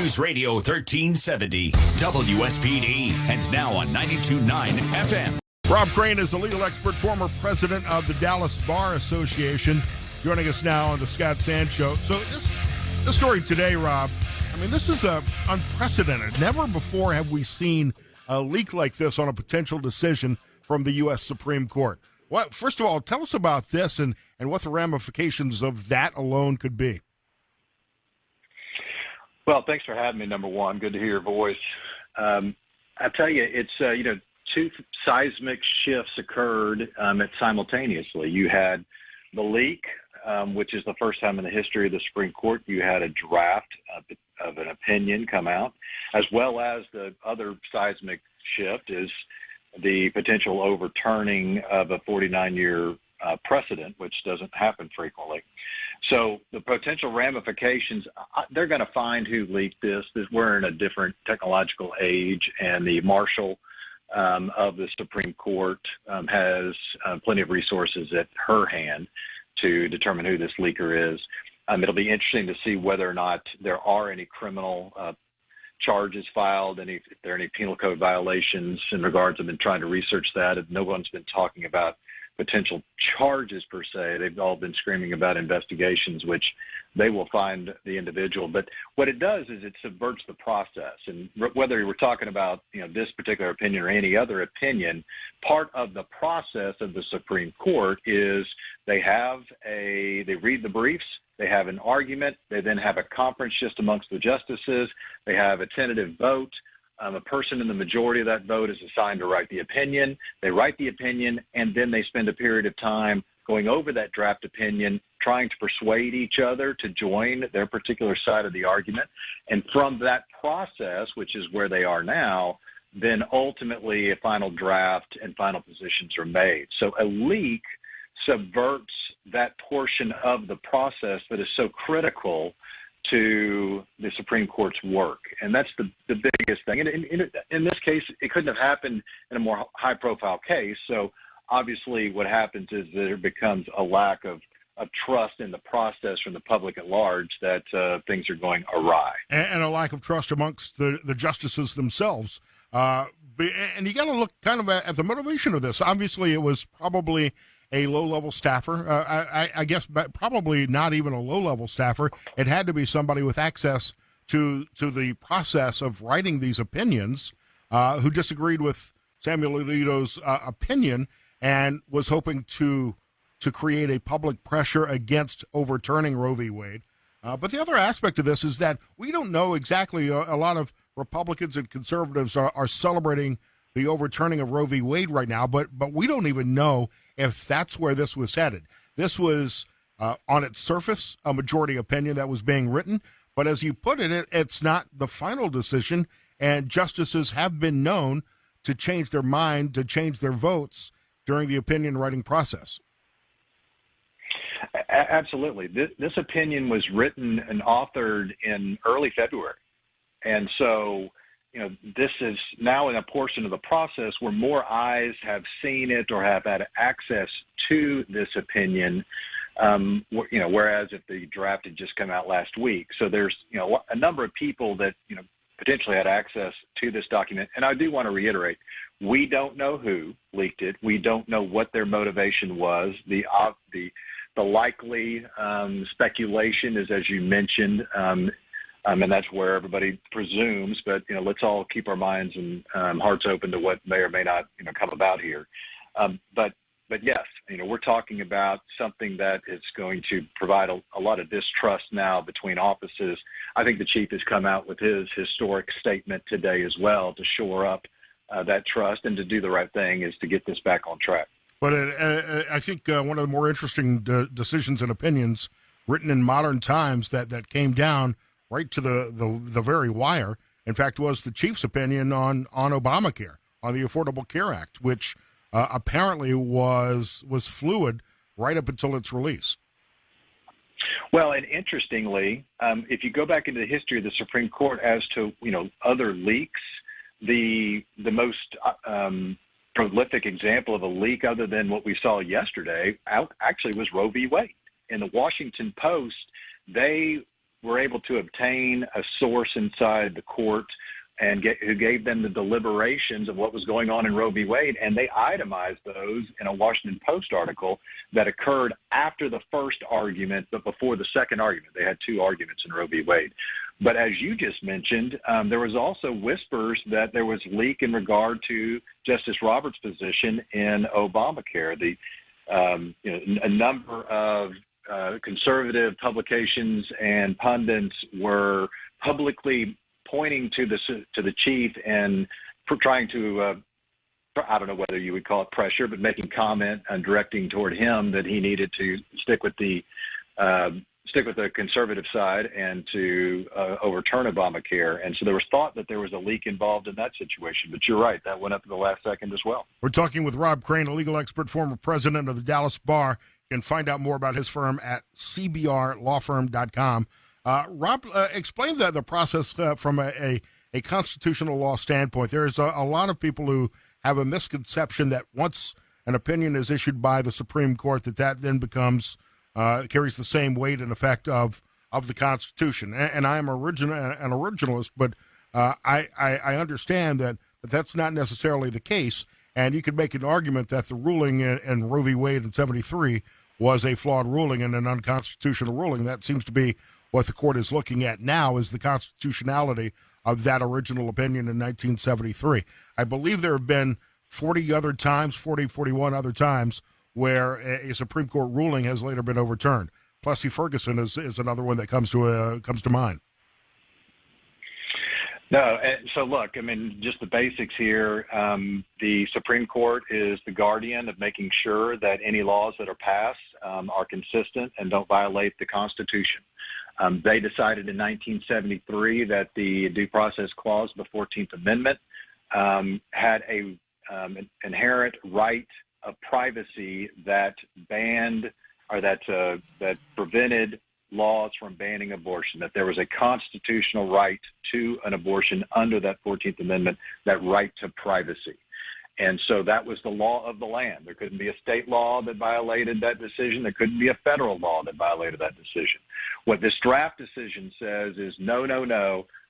News Radio 1370, WSPD, and now on 92.9 FM. Rob Crain is a legal expert, former president of the Dallas Bar Association, joining us now on the Scott Sand Show. So this story today, Rob, I mean, this is unprecedented. Never before have we seen a leak like this on a potential decision from the U.S. Supreme Court. First of all, tell us about this and what the ramifications of that alone could be. Well, thanks for having me, number one. Good to hear your voice. I tell you, it's, two seismic shifts occurred simultaneously. You had the leak, which is the first time in the history of the Supreme Court you had a draft of an opinion come out, as well as the other seismic shift is the potential overturning of a 49-year precedent, which doesn't happen frequently. So the potential ramifications, they're going to find who leaked this. We're in a different technological age, and the marshal of the Supreme Court has plenty of resources at her hand to determine who this leaker is. It'll be interesting to see whether or not there are any criminal charges filed, if there are any penal code violations in regards. I've been trying to research that. No one's been talking about potential charges per se. They've all been screaming about investigations, which they will find the individual. But what it does is it subverts the process. And whether we're talking about this particular opinion or any other opinion, part of the process of the Supreme Court is they read the briefs, they have an argument, they then have a conference just amongst the justices, they have a tentative vote. A person in the majority of that vote is assigned to write the opinion. They write the opinion, and then they spend a period of time going over that draft opinion, trying to persuade each other to join their particular side of the argument. And from that process, which is where they are now, then ultimately a final draft and final positions are made. So a leak subverts that portion of the process that is so critical to the Supreme Court's work. And that's the biggest thing. And in this case, it couldn't have happened in a more high-profile case. So obviously what happens is that there becomes a lack of trust in the process from the public at large that things are going awry. And a lack of trust amongst the justices themselves. And you got to look kind of at the motivation of this. Obviously, it was probably a low-level staffer. I guess probably not even a low-level staffer. It had to be somebody with access to the process of writing these opinions who disagreed with Samuel Alito's opinion and was hoping to create a public pressure against overturning Roe v. Wade. But the other aspect of this is that we don't know exactly. A lot of Republicans and conservatives are celebrating the overturning of Roe v. Wade right now, but we don't even know if that's where this was headed. This was, on its surface, a majority opinion that was being written, but as you put it, it's not the final decision, and justices have been known to change their mind, to change their votes during the opinion writing process. Absolutely. This opinion was written and authored in early February, and so this is now in a portion of the process where more eyes have seen it or have had access to this opinion, whereas if the draft had just come out last week. So there's, a number of people that, potentially had access to this document. And I do want to reiterate, we don't know who leaked it. We don't know what their motivation was. The likely speculation is, as you mentioned, and that's where everybody presumes, but, let's all keep our minds and hearts open to what may or may not, come about here. But yes, we're talking about something that is going to provide a lot of distrust now between offices. I think the chief has come out with his historic statement today as well to shore up that trust, and to do the right thing is to get this back on track. But I think one of the more interesting decisions and opinions written in modern times that came down right to the very wire, in fact, was the chief's opinion on Obamacare, on the Affordable Care Act, which apparently was fluid right up until its release. Well, and interestingly, if you go back into the history of the Supreme Court as to other leaks, the most prolific example of a leak, other than what we saw yesterday, actually was Roe v. Wade. In the Washington Post, they were able to obtain a source inside the court and who gave them the deliberations of what was going on in Roe v. Wade, and they itemized those in a Washington Post article that occurred after the first argument, but before the second argument. They had two arguments in Roe v. Wade. But as you just mentioned, there was also whispers that there was leak in regard to Justice Roberts' position in Obamacare. A number of conservative publications and pundits were publicly pointing to the chief and trying to, I don't know whether you would call it pressure, but making comment and directing toward him that he needed to stick with the conservative side and to overturn Obamacare. And so there was thought that there was a leak involved in that situation. But you're right, that went up to the last second as well. We're talking with Rob Crain, a legal expert, former president of the Dallas Bar. You can find out more about his firm at cbrlawfirm.com. Rob, explain the process from a constitutional law standpoint. There's a lot of people who have a misconception that once an opinion is issued by the Supreme Court, that then becomes carries the same weight and effect of the Constitution. And I am an originalist, but I understand that that's not necessarily the case. And you could make an argument that the ruling in Roe v. Wade in 1973 was a flawed ruling and an unconstitutional ruling. That seems to be what the court is looking at now, is the constitutionality of that original opinion in 1973. I believe there have been 41 other times where a Supreme Court ruling has later been overturned. Plessy Ferguson is another one that comes to mind. No, so look, I mean, just the basics here. The Supreme Court is the guardian of making sure that any laws that are passed are consistent and don't violate the Constitution. They decided in 1973 that the Due Process Clause, the 14th Amendment, had an inherent right of privacy that banned or that prevented laws from banning abortion, that there was a constitutional right to an abortion under that 14th Amendment, that right to privacy. And so that was the law of the land. There couldn't be a state law that violated that decision. There couldn't be a federal law that violated that decision. What this draft decision says is no.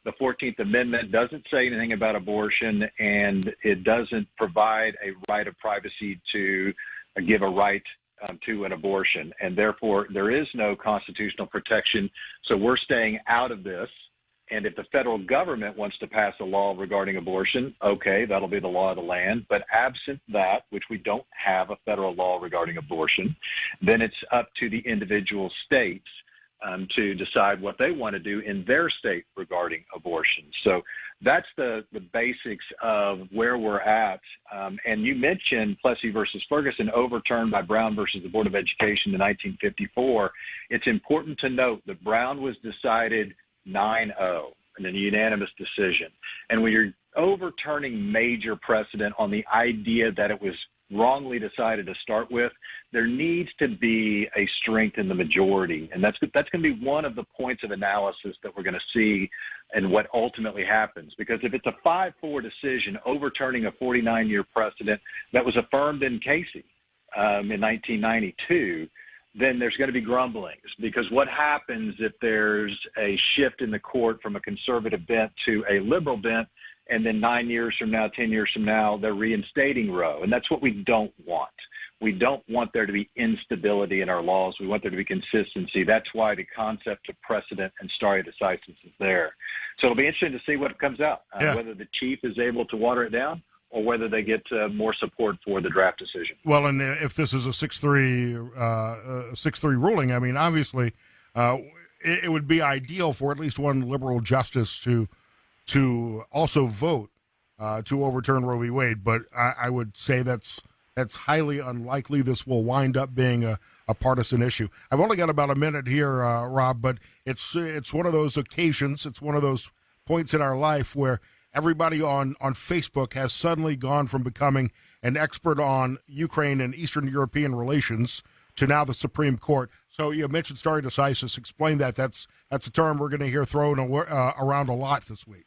The 14th Amendment doesn't say anything about abortion, and it doesn't provide a right of privacy to give a right to an abortion. And therefore, there is no constitutional protection. So we're staying out of this. And if the federal government wants to pass a law regarding abortion, okay, that'll be the law of the land. But absent that, which we don't have a federal law regarding abortion, then it's up to the individual states to decide what they want to do in their state regarding abortion. So that's the basics of where we're at. And you mentioned Plessy versus Ferguson, overturned by Brown versus the Board of Education in 1954. It's important to note that Brown was decided 9-0 in a unanimous decision. And when you're overturning major precedent on the idea that it was wrongly decided to start with, there needs to be a strength in the majority. And that's going to be one of the points of analysis that we're going to see and what ultimately happens. Because if it's a 5-4 decision overturning a 49-year precedent that was affirmed in Casey in 1992, then there's going to be grumblings. Because what happens if there's a shift in the court from a conservative bent to a liberal bent, and then 9 years from now, 10 years from now, they're reinstating Roe? And that's what we don't want. We don't want there to be instability in our laws. We want there to be consistency. That's why the concept of precedent and stare decisis is there. So it'll be interesting to see what comes out, whether the chief is able to water it down or whether they get more support for the draft decision. Well, and if this is a 6-3 ruling, I mean, obviously it would be ideal for at least one liberal justice to also vote to overturn Roe v. Wade, but I would say that's highly unlikely. This will wind up being a partisan issue. I've only got about a minute here, Rob, but it's one of those occasions, it's one of those points in our life where everybody on Facebook has suddenly gone from becoming an expert on Ukraine and Eastern European relations to now the Supreme Court. So you mentioned stare decisis. Explain that. That's a term we're going to hear thrown around a lot this week.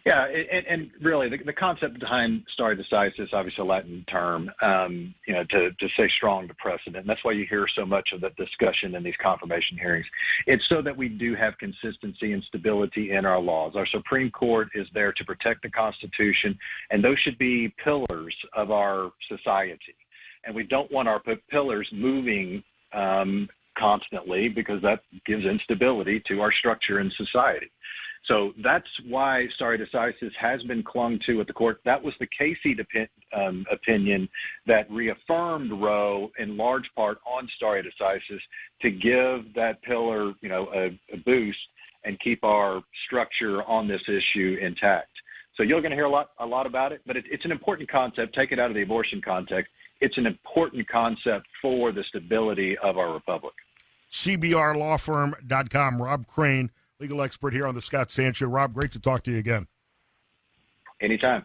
Yeah, and really the concept behind stare decisis, obviously a Latin term, to say strong to precedent. And that's why you hear so much of that discussion in these confirmation hearings. It's so that we do have consistency and stability in our laws. Our Supreme Court is there to protect the Constitution, and those should be pillars of our society. And we don't want our pillars moving constantly, because that gives instability to our structure in society. So that's why stare decisis has been clung to at the court. That was the Casey opinion that reaffirmed Roe in large part on stare decisis to give that pillar, a boost and keep our structure on this issue intact. So you're going to hear a lot about it, but it's an important concept. Take it out of the abortion context. It's an important concept for the stability of our republic. CBRlawfirm.com. Rob Crain, legal expert here on the Scott Sands Show. Rob, great to talk to you again. Anytime.